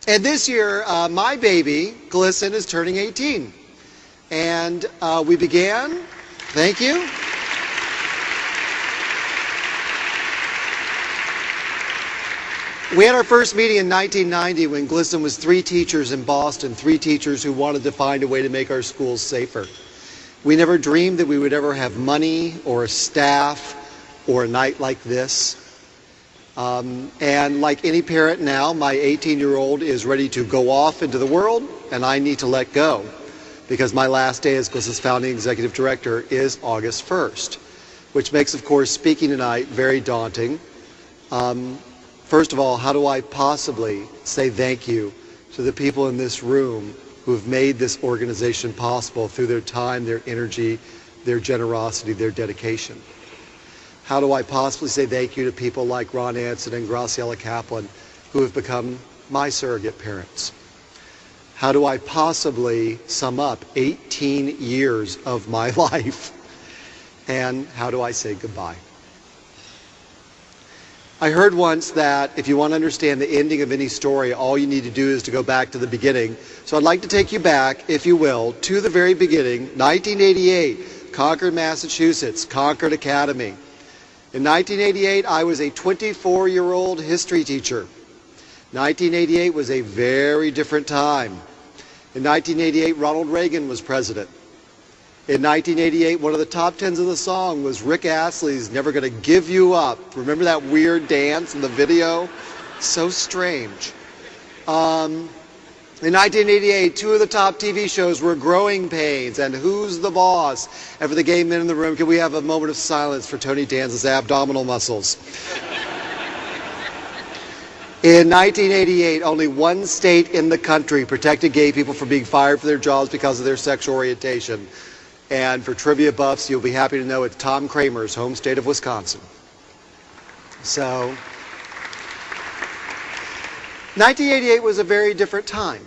And this year, my baby, GLSEN, is turning 18. And we began, thank you. We had our first meeting in 1990 when GLSEN was 3 teachers in Boston, 3 teachers who wanted to find a way to make our schools safer. We never dreamed that we would ever have money or a staff or a night like this. And like any parent now, my 18-year-old is ready to go off into the world, and I need to let go because my last day as GLSEN's founding executive director is August 1st, which makes, of course, speaking tonight very daunting. First of all, how do I possibly say thank you to the people in this room who have made this organization possible through their time, their energy, their generosity, their dedication? How do I possibly say thank you to people like Ron Anson and Graciela Kaplan who have become my surrogate parents? How do I possibly sum up 18 years of my life? And how do I say goodbye? I heard once that if you want to understand the ending of any story, all you need to do is to go back to the beginning. So I'd like to take you back, if you will, to the very beginning, 1988, Concord, Massachusetts, Concord Academy. In 1988, I was a 24-year-old history teacher. 1988 was a very different time. In 1988, Ronald Reagan was president. In 1988, one of the top 10s of the song was Rick Astley's Never Gonna Give You Up. Remember that weird dance in the video? So strange. In 1988, 2 of the top TV shows were Growing Pains and Who's the Boss? And for the gay men in the room, can we have a moment of silence for Tony Danza's abdominal muscles? In 1988, only 1 state in the country protected gay people from being fired from their jobs because of their sexual orientation. And for trivia buffs, you'll be happy to know it's Tom Kramer's home state of Wisconsin. So, 1988 was a very different time.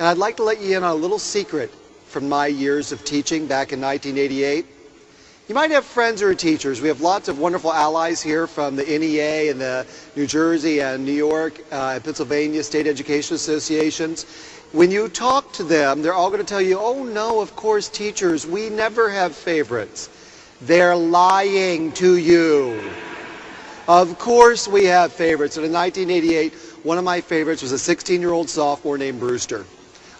And I'd like to let you in on a little secret from my years of teaching back in 1988. You might have friends who are teachers. We have lots of wonderful allies here from the NEA and the New Jersey and New York and Pennsylvania State Education Associations. When you talk to them, they're all going to tell you, oh no, of course, teachers, we never have favorites. They're lying to you. Of course we have favorites. And in 1988, one of my favorites was a 16-year-old sophomore named Brewster.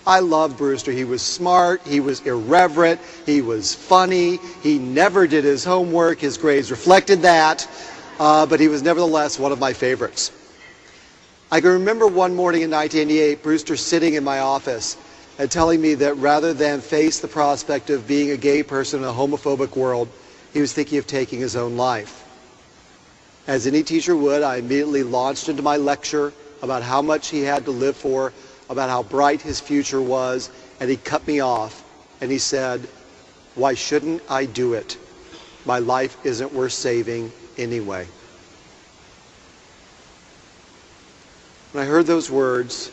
I loved Brewster. He was smart, he was irreverent, he was funny, he never did his homework, his grades reflected that, but he was nevertheless one of my favorites. I can remember one morning in 1988, Brewster sitting in my office and telling me that rather than face the prospect of being a gay person in a homophobic world, he was thinking of taking his own life. As any teacher would, I immediately launched into my lecture about how much he had to live for, about how bright his future was, and he cut me off and he said, "Why shouldn't I do it? My life isn't worth saving anyway." When I heard those words,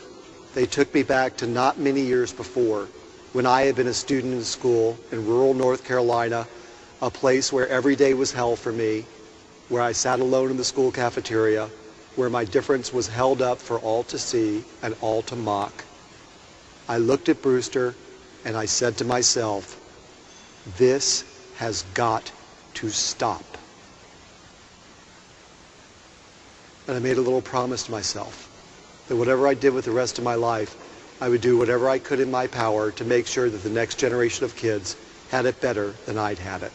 they took me back to not many years before, when I had been a student in school in rural North Carolina, a place where every day was hell for me, where I sat alone in the school cafeteria, where my difference was held up for all to see and all to mock. I looked at Brewster and I said to myself, this has got to stop. And I made a little promise to myself that whatever I did with the rest of my life, I would do whatever I could in my power to make sure that the next generation of kids had it better than I'd had it.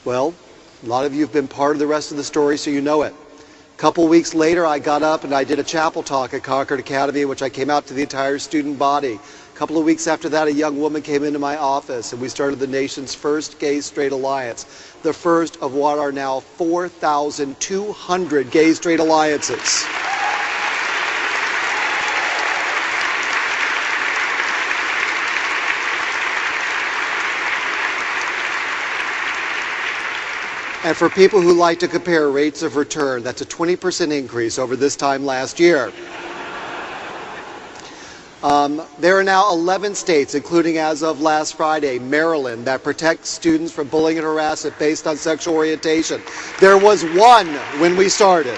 Well, a lot of you have been part of the rest of the story, so you know it. A couple weeks later, I got up and I did a chapel talk at Concord Academy in which I came out to the entire student body. A couple of weeks after that, a young woman came into my office and we started the nation's first gay-straight alliance, the first of what are now 4,200 gay-straight alliances. And for people who like to compare rates of return, that's a 20% increase over this time last year. There are now 11 states, including as of last Friday, Maryland, that protect students from bullying and harassment based on sexual orientation. There was one when we started.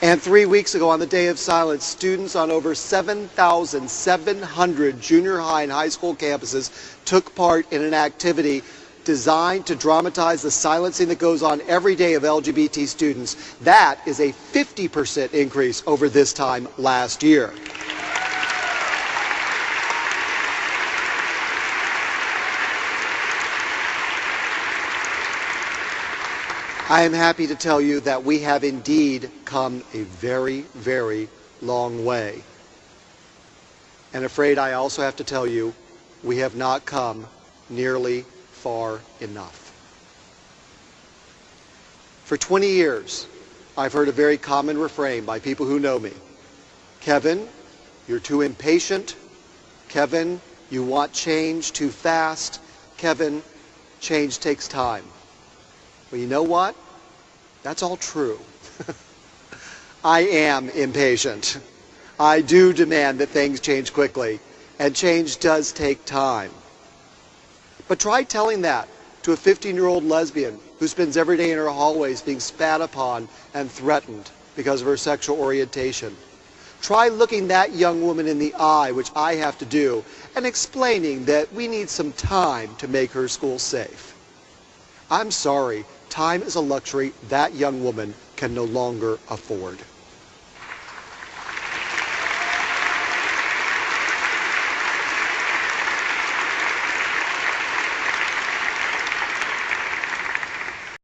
And 3 weeks ago, on the Day of Silence, students on over 7,700 junior high and high school campuses took part in an activity designed to dramatize the silencing that goes on every day of LGBT students. That is a 50% increase over this time last year. I am happy to tell you that we have indeed come a very, very long way. And afraid I also have to tell you, we have not come nearly far enough. For 20 years, I've heard a very common refrain by people who know me. Kevin, you're too impatient. Kevin, you want change too fast. Kevin, change takes time. Well, you know what? That's all true. I am impatient. I do demand that things change quickly, and change does take time. But try telling that to a 15-year-old lesbian who spends every day in her hallways being spat upon and threatened because of her sexual orientation. Try looking that young woman in the eye, which I have to do, and explaining that we need some time to make her school safe. I'm sorry, time is a luxury that young woman can no longer afford.